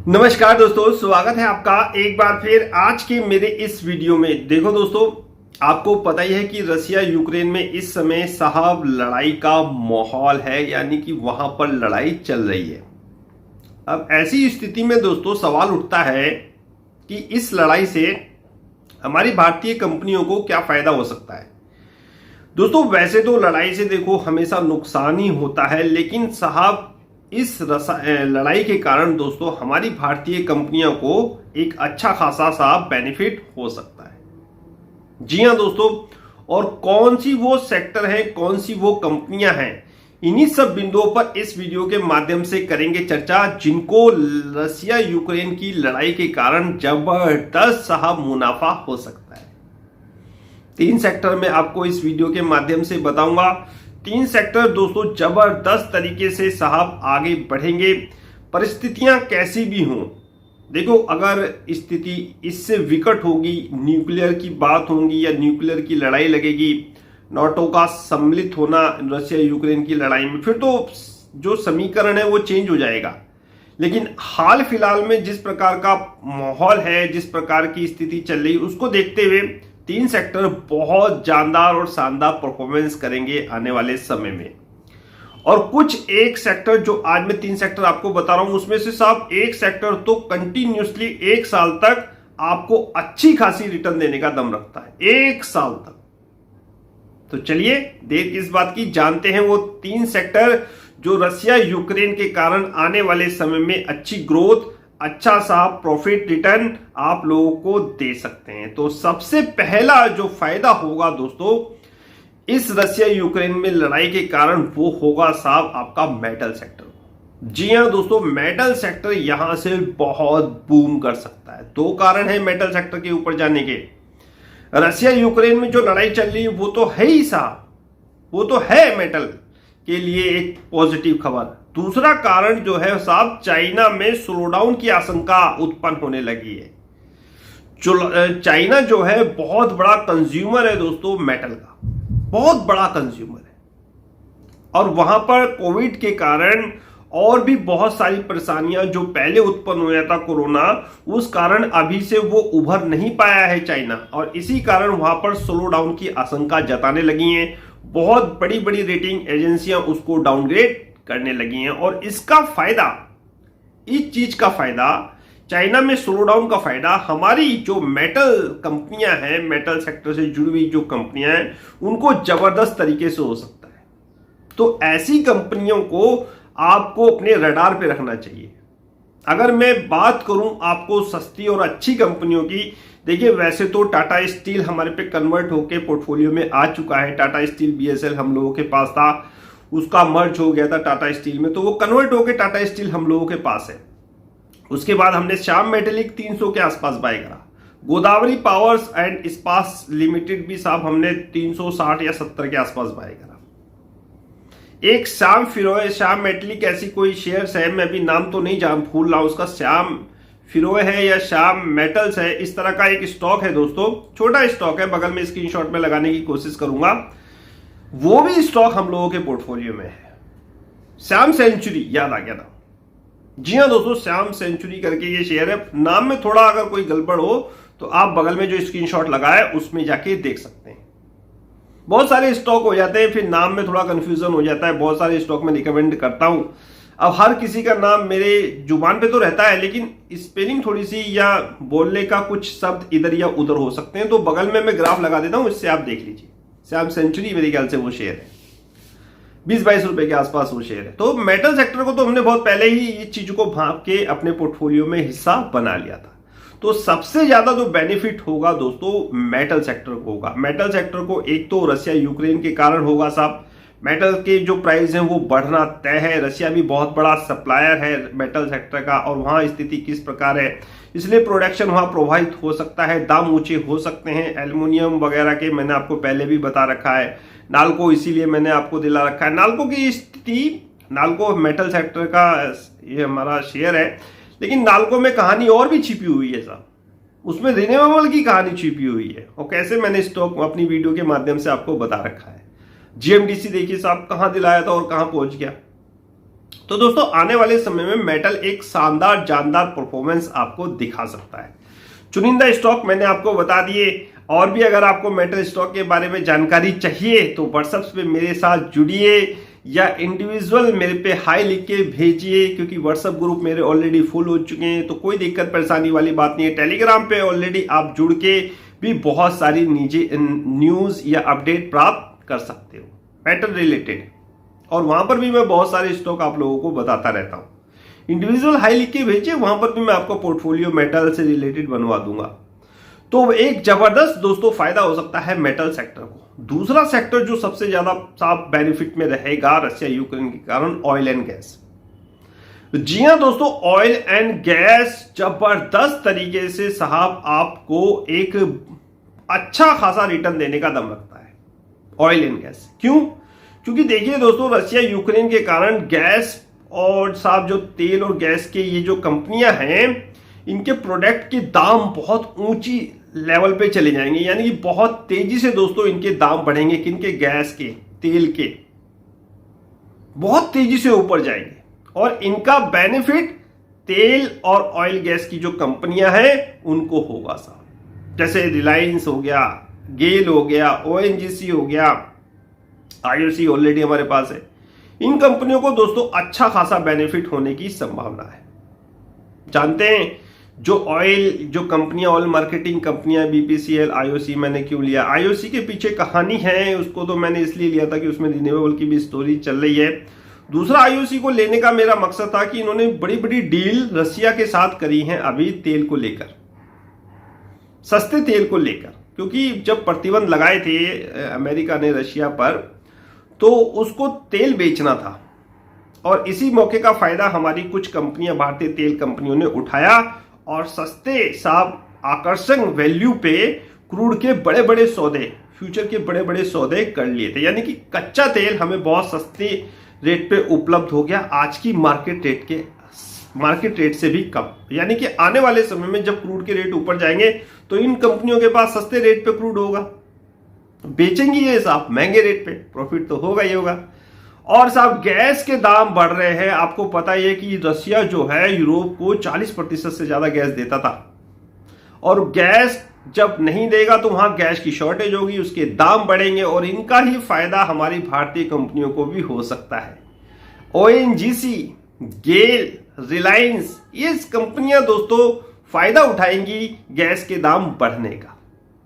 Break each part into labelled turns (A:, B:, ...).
A: नमस्कार दोस्तों, स्वागत है आपका एक बार फिर आज के मेरे इस वीडियो में। देखो दोस्तों, आपको पता ही है कि रसिया यूक्रेन में इस समय साहब लड़ाई का माहौल है, यानी कि वहां पर लड़ाई चल रही है। अब ऐसी स्थिति में दोस्तों सवाल उठता है कि इस लड़ाई से हमारी भारतीय कंपनियों को क्या फायदा हो सकता है। दोस्तों वैसे तो लड़ाई से देखो हमेशा नुकसान ही होता है, लेकिन साहब इस लड़ाई के कारण दोस्तों हमारी भारतीय कंपनियों को एक अच्छा खासा सा बेनिफिट हो सकता है। जी हाँ दोस्तों, और कौन सी वो सेक्टर है, कौन सी वो कंपनियां हैं, इन्हीं सब बिंदुओं पर इस वीडियो के माध्यम से करेंगे चर्चा, जिनको रसिया यूक्रेन की लड़ाई के कारण जबरदस्त साहब मुनाफा हो सकता है। 3 सेक्टर में आपको इस वीडियो के माध्यम से बताऊंगा। 3 सेक्टर दोस्तों जबरदस्त तरीके से साहब आगे बढ़ेंगे, परिस्थितियां कैसी भी हों। देखो अगर स्थिति इससे विकट होगी, न्यूक्लियर की बात होगी या न्यूक्लियर की लड़ाई लगेगी, नाटो का सम्मिलित होना रसिया यूक्रेन की लड़ाई में, फिर तो जो समीकरण है वो चेंज हो जाएगा। लेकिन हाल फिलहाल में जिस प्रकार का माहौल है, जिस प्रकार की स्थिति चल रही है, उसको देखते हुए 3 सेक्टर बहुत जानदार और शानदार परफॉर्मेंस करेंगे आने वाले समय में। और कुछ एक सेक्टर जो आज मैं 3 सेक्टर आपको बता रहा हूं, उसमें से साहब एक सेक्टर तो कंटिन्यूसली 1 साल तक आपको अच्छी खासी रिटर्न देने का दम रखता है, 1 साल तक। तो चलिए देर किस बात की, जानते हैं वो 3 सेक्टर जो रसिया यूक्रेन के कारण आने वाले समय में अच्छी ग्रोथ, अच्छा सा प्रॉफिट रिटर्न आप लोगों को दे सकते हैं। तो सबसे पहला जो फायदा होगा दोस्तों इस रसिया यूक्रेन में लड़ाई के कारण, वो होगा साहब आपका मेटल सेक्टर। जी हां दोस्तों, मेटल सेक्टर यहां से बहुत बूम कर सकता है। 2 कारण है मेटल सेक्टर के ऊपर जाने के। रसिया यूक्रेन में जो लड़ाई चल रही है वो तो है ही साहब, वो तो है मेटल के लिए एक पॉजिटिव खबर। दूसरा कारण जो है साहब, चाइना में स्लोडाउन की आशंका उत्पन्न होने लगी है। चाइना जो है बहुत बड़ा कंज्यूमर है दोस्तों मेटल का, बहुत बड़ा कंज्यूमर है। और वहां पर कोविड के कारण और भी बहुत सारी परेशानियां जो पहले उत्पन्न हुआ था कोरोना, उस कारण अभी से वो उभर नहीं पाया है चाइना, और इसी कारण वहां पर स्लो डाउन की आशंका जताने लगी हैं। बहुत बड़ी बड़ी रेटिंग एजेंसियां उसको डाउनग्रेड करने लगी हैं। और इसका फायदा, इस चीज का फायदा, चाइना में स्लो डाउन का फायदा हमारी जो मेटल कंपनियां हैं, मेटल सेक्टर से जुड़ी हुई जो कंपनियां हैं, उनको जबरदस्त तरीके से हो सकता है। तो ऐसी कंपनियों को आपको अपने रडार पे रखना चाहिए। अगर मैं बात करूं आपको सस्ती और अच्छी कंपनियों की, देखिए वैसे तो टाटा स्टील हमारे पे कन्वर्ट होके पोर्टफोलियो में आ चुका है। टाटा स्टील बीएसएल हम लोगों के पास था, उसका मर्ज हो गया था टाटा स्टील में, तो वो कन्वर्ट होके टाटा स्टील हम लोगों के पास है। उसके बाद हमने श्याम मेटेलिक 300 के आसपास बाय करा। गोदावरी पावर्स एंड इस्पात लिमिटेड भी साहब हमने 360 या 70 के आसपास बाय करा। एक श्याम फिरोए, श्याम मेटेलिक ऐसी कोई शेयर्स है, मैं अभी नाम तो नहीं जान भूल रहा हूं उसका, श्याम फिरोए है या श्याम मेटल्स है, इस तरह का एक स्टॉक है दोस्तों। छोटा स्टॉक है, बगल में स्क्रीनशॉट में लगाने की कोशिश करूंगा। वो भी स्टॉक हम लोगों के पोर्टफोलियो में है। श्याम सेंचुरी, याद आ गया था। जी हाँ दोस्तों, श्याम सेंचुरी करके ये शेयर है। नाम में थोड़ा अगर कोई गड़बड़ हो तो आप बगल में जो स्क्रीनशॉट लगाए उसमें जाके देख सकते हैं। बहुत सारे स्टॉक हो जाते हैं, फिर नाम में थोड़ा कंफ्यूजन हो जाता है। बहुत सारे स्टॉक में रिकमेंड करता हूं। अब हर किसी का नाम मेरे जुबान पे तो रहता है, लेकिन स्पेलिंग थोड़ी सी या बोलने का कुछ शब्द इधर या उधर हो सकते हैं। तो बगल में मैं ग्राफ लगा देता हूं, इससे आप देख लीजिए। श्याम सेंचुरी मेरे ख्याल से वो शेयर है, 20-22 रुपए के आसपास वो शेयर है। तो मेटल सेक्टर को तो हमने बहुत पहले ही इस चीज को भांप के अपने पोर्टफोलियो में हिस्सा बना लिया था। तो सबसे ज्यादा जो बेनिफिट होगा दोस्तों मेटल सेक्टर को होगा। मेटल सेक्टर को एक तो रसिया यूक्रेन के कारण होगा साहब, मेटल के जो प्राइस हैं वो बढ़ना तय है। रसिया भी बहुत बड़ा सप्लायर है मेटल सेक्टर का, और वहां स्थिति किस प्रकार है, इसलिए प्रोडक्शन वहां प्रभावित हो सकता है, दाम ऊंचे हो सकते हैं एल्युमिनियम वगैरह के। मैंने आपको पहले भी बता रखा है। नाल्को इसीलिए मैंने आपको दिला रखा है। नाल्को की स्थिति, नाल्को मेटल सेक्टर का ये हमारा शेयर है, लेकिन नाल्को में कहानी और भी छिपी हुई है साहब। उसमें रिन्यूएबल की कहानी छिपी हुई है, और कैसे मैंने स्टॉक अपनी वीडियो के माध्यम से आपको बता रखा है। जीएमडीसी देखिए साहब, कहां दिलाया था और कहां पहुंच गया। तो दोस्तों आने वाले समय में मेटल एक शानदार जानदार परफॉर्मेंस आपको दिखा सकता है। चुनिंदा स्टॉक मैंने आपको बता दिए, और भी अगर आपको मेटल स्टॉक के बारे में जानकारी चाहिए तो व्हाट्सएप पे मेरे साथ जुड़िए या इंडिविजुअल मेरे पे हाई लिख के भेजिए, क्योंकि व्हाट्सएप ग्रुप मेरे ऑलरेडी फुल हो चुके हैं, तो कोई दिक्कत परेशानी वाली बात नहीं है। टेलीग्राम पे ऑलरेडी आप जुड़ के भी बहुत सारी निजी न्यूज या अपडेट प्राप्त कर सकते हो मेटल रिलेटेड, और वहां पर भी मैं बहुत सारे स्टॉक आप लोगों को बताता रहता हूं। इंडिविजुअल हाई लिख के भेजिए, वहां पर भी मैं आपको पोर्टफोलियो मेटल से रिलेटेड बनवा दूंगा। तो एक जबरदस्त दोस्तों फायदा हो सकता है मेटल सेक्टर को। दूसरा सेक्टर जो सबसे ज्यादा साफ बेनिफिट में रहेगा रशिया यूक्रेन के कारण, ऑयल एंड गैस। जी हां दोस्तों, ऑयल एंड गैस जबरदस्त तरीके से साहब आपको एक अच्छा खासा रिटर्न देने का दम रखता है ऑयल एंड गैस। क्यों? क्योंकि देखिए दोस्तों, रशिया यूक्रेन के कारण गैस और साहब जो तेल और गैस के ये जो कंपनियां हैं, इनके प्रोडक्ट के दाम बहुत ऊंची लेवल पे चले जाएंगे, यानी कि बहुत तेजी से दोस्तों इनके दाम बढ़ेंगे। किनके? गैस के, तेल के, बहुत तेजी से ऊपर जाएंगे, और इनका बेनिफिट तेल और ऑयल गैस की जो कंपनियां हैं उनको होगा साहब। जैसे रिलायंस हो गया, गेल हो गया, ओएनजीसी हो गया, आईओसी ऑलरेडी हमारे पास है। इन कंपनियों को दोस्तों अच्छा खासा बेनिफिट होने की संभावना है। जानते हैं जो कंपनियां, ऑयल मार्केटिंग कंपनियां, बीपीसीएल, आईओसी मैंने क्यों लिया? आईओसी के पीछे कहानी है, उसको तो मैंने इसलिए लिया था कि उसमें रिन्यूएबल की भी स्टोरी चल रही है। दूसरा, आईओसी को लेने का मेरा मकसद था कि इन्होंने बड़ी बड़ी डील रशिया के साथ करी है अभी तेल को लेकर, सस्ते तेल को लेकर, क्योंकि जब प्रतिबंध लगाए थे अमेरिका ने रशिया पर, तो उसको तेल बेचना था, और इसी मौके का फायदा हमारी कुछ कंपनियां, भारतीय तेल कंपनियों ने उठाया और सस्ते साहब आकर्षक वैल्यू पे क्रूड के बड़े बड़े सौदे, फ्यूचर के बड़े बड़े सौदे कर लिए थे। यानी कि कच्चा तेल हमें बहुत सस्ते रेट पे उपलब्ध हो गया, आज की मार्केट रेट से भी कम। यानी कि आने वाले समय में जब क्रूड के रेट ऊपर जाएंगे तो इन कंपनियों के पास सस्ते रेट पे क्रूड होगा, बेचेंगी ये साहब महंगे रेट पे, प्रॉफिट तो होगा ही होगा। और साहब गैस के दाम बढ़ रहे हैं। आपको पता ही है कि रशिया जो है यूरोप को 40% से ज्यादा गैस देता था, और गैस जब नहीं देगा तो वहां गैस की शॉर्टेज होगी, उसके दाम बढ़ेंगे, और इनका ही फायदा हमारी भारतीय कंपनियों को भी हो सकता है। ओएनजीसी, गेल, रिलायंस, ये कंपनियां दोस्तों फायदा उठाएंगी गैस के दाम बढ़ने का।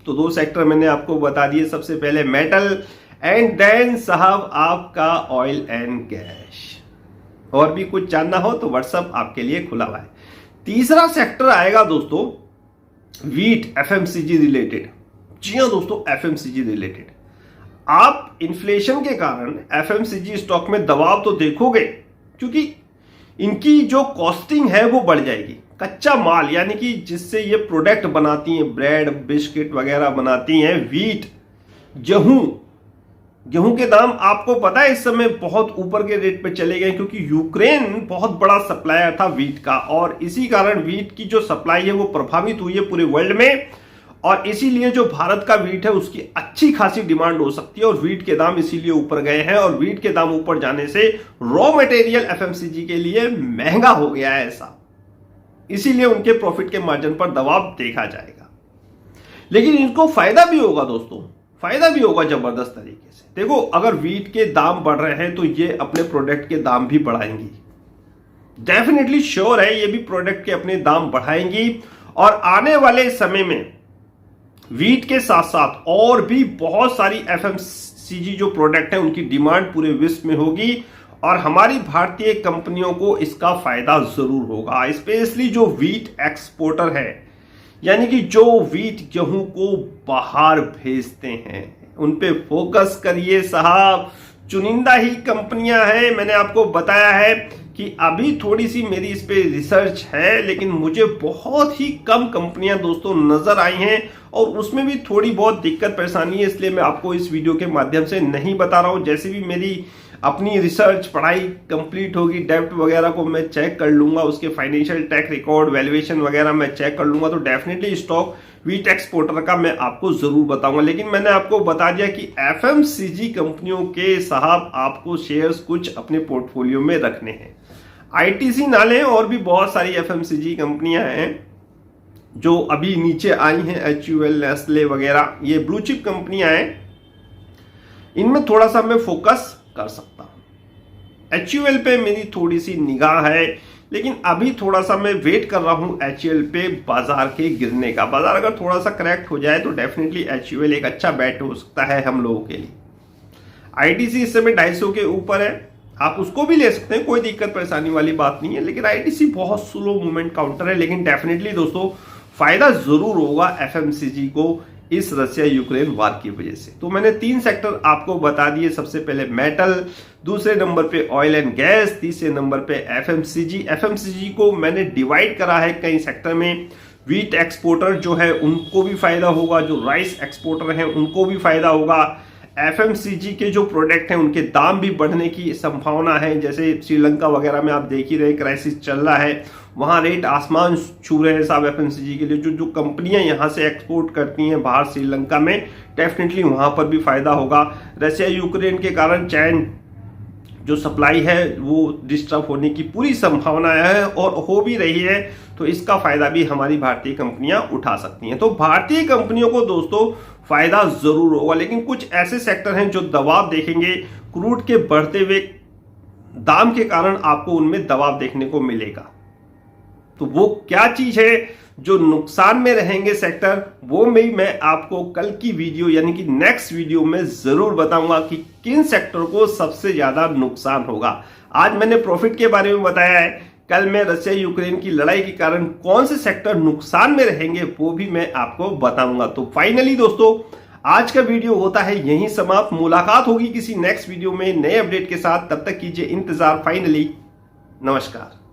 A: तो दो सेक्टर मैंने आपको बता दिए, सबसे पहले मेटल एंड देन साहब आपका ऑयल एंड गैस। और भी कुछ जानना हो तो व्हाट्सएप आपके लिए खुला हुआ है। तीसरा सेक्टर आएगा दोस्तों वीट, एफएमसीजी रिलेटेड। जी हां दोस्तों, एफएमसीजी रिलेटेड। आप इन्फ्लेशन के कारण एफएमसीजी स्टॉक में दबाव तो देखोगे, क्योंकि इनकी जो कॉस्टिंग है वो बढ़ जाएगी। कच्चा माल, यानी कि जिससे ये प्रोडक्ट बनाती हैं, ब्रेड, बिस्किट वगैरह बनाती हैं, वीट, गेहूं के दाम आपको पता है इस समय बहुत ऊपर के रेट पे चले गए, क्योंकि यूक्रेन बहुत बड़ा सप्लायर था वीट का, और इसी कारण वीट की जो सप्लाई है वो प्रभावित हुई है पूरे वर्ल्ड में, और इसीलिए जो भारत का वीट है उसकी अच्छी खासी डिमांड हो सकती है, और वीट के दाम इसीलिए ऊपर गए हैं। और वीट के दाम ऊपर जाने से रॉ मटेरियल एफएमसीजी के लिए महंगा हो गया है ऐसा, इसीलिए उनके प्रॉफिट के मार्जिन पर दबाव देखा जाएगा। लेकिन इनको फायदा भी होगा दोस्तों, फायदा भी होगा जबरदस्त तरीके से। देखो, अगर वीट के दाम बढ़ रहे हैं तो ये अपने प्रोडक्ट के दाम भी बढ़ाएंगी, डेफिनेटली श्योर है, ये भी प्रोडक्ट के अपने दाम बढ़ाएंगी। और आने वाले समय में वीट के साथ साथ और भी बहुत सारी एफएमसीजी जो प्रोडक्ट है उनकी डिमांड पूरे विश्व में होगी, और हमारी भारतीय कंपनियों को इसका फायदा जरूर होगा। स्पेशली जो वीट एक्सपोर्टर है, यानी कि जो वीट गेहूं को बाहर भेजते हैं, उन पे फोकस करिए साहब। चुनिंदा ही कंपनियां हैं, मैंने आपको बताया है कि अभी थोड़ी सी मेरी इस पे रिसर्च है, लेकिन मुझे बहुत ही कम कंपनियां दोस्तों नजर आई हैं, और उसमें भी थोड़ी बहुत दिक्कत परेशानी है, इसलिए मैं आपको इस वीडियो के माध्यम से नहीं बता रहा हूं। जैसे भी मेरी अपनी रिसर्च पढ़ाई कंप्लीट होगी, डेप्ट वगैरह को मैं चेक कर लूंगा, उसके फाइनेंशियल ट्रैक रिकॉर्ड वैल्यूएशन वगैरह मैं चेक कर लूंगा, तो डेफिनेटली स्टॉक व्हीट एक्सपोर्टर का मैं आपको जरूर बताऊंगा। लेकिन मैंने आपको बता दिया कि एफएमसीजी कंपनियों के साहब आपको शेयर्स कुछ अपने पोर्टफोलियो में रखने हैं। आईटीसी ना लें, और भी बहुत सारी एफएमसीजी कंपनियां हैं जो अभी नीचे आई हैं, एचयूएल, नेस्ले वगैरह, ये ब्लू चिप कंपनियां हैं, इनमें थोड़ा सा मैं फोकस कर सकता हूं। एचयूएल पे मेरी थोड़ी सी निगाह है, लेकिन अभी थोड़ा सा मैं वेट कर रहा हूं एचयूएल पे बाजार के गिरने का। बाजार अगर थोड़ा सा करेक्ट हो जाए तो डेफिनेटली एचयूएल एक अच्छा बैट हो सकता है हम लोगों के लिए। आईटीसी इस समय 250 के ऊपर है, आप उसको भी ले सकते हैं, कोई दिक्कत परेशानी वाली बात नहीं है, लेकिन आईटीसी बहुत स्लो मूवमेंट काउंटर है। लेकिन डेफिनेटली दोस्तों फायदा जरूर होगा एफएमसीजी को इस रशिया यूक्रेन वार की वजह से। तो मैंने 3 सेक्टर आपको बता दिए। सबसे पहले मेटल, दूसरे नंबर पे ऑयल एंड गैस, तीसरे नंबर पे एफएमसीजी। एफएमसीजी को मैंने डिवाइड करा है कई सेक्टर में। व्हीट एक्सपोर्टर जो है उनको भी फायदा होगा, जो राइस एक्सपोर्टर हैं उनको भी फायदा होगा। एफएमसीजी के जो प्रोडक्ट हैं उनके दाम भी बढ़ने की संभावना है, जैसे श्रीलंका वगैरह में आप देख ही रहे क्राइसिस चल रहा है, वहां रेट आसमान छू रहे हैं साहब एफएमसीजी के लिए। जो कंपनियां यहां से एक्सपोर्ट करती हैं बाहर श्रीलंका में, डेफिनेटली वहां पर भी फायदा होगा। रशिया यूक्रेन के कारण चैन जो सप्लाई है वो डिस्टर्ब होने की पूरी संभावना है और हो भी रही है, तो इसका फायदा भी हमारी भारतीय कंपनियां उठा सकती हैं। तो भारतीय कंपनियों को दोस्तों फायदा जरूर होगा, लेकिन कुछ ऐसे सेक्टर हैं जो दबाव देखेंगे। क्रूड के बढ़ते हुए दाम के कारण आपको उनमें दबाव देखने को मिलेगा। तो वो क्या चीज है जो नुकसान में रहेंगे सेक्टर, वो मैं आपको कल की वीडियो यानी कि नेक्स्ट वीडियो में जरूर बताऊंगा कि किन सेक्टर को सबसे ज्यादा नुकसान होगा। आज मैंने प्रॉफिट के बारे में बताया है, कल मैं रशिया यूक्रेन की लड़ाई के कारण कौन से सेक्टर नुकसान में रहेंगे वो भी मैं आपको बताऊंगा। तो फाइनली दोस्तों आज का वीडियो होता है यहीं समाप्त। मुलाकात होगी किसी नेक्स्ट वीडियो में नए अपडेट के साथ, तब तक कीजिए इंतजार। फाइनली नमस्कार।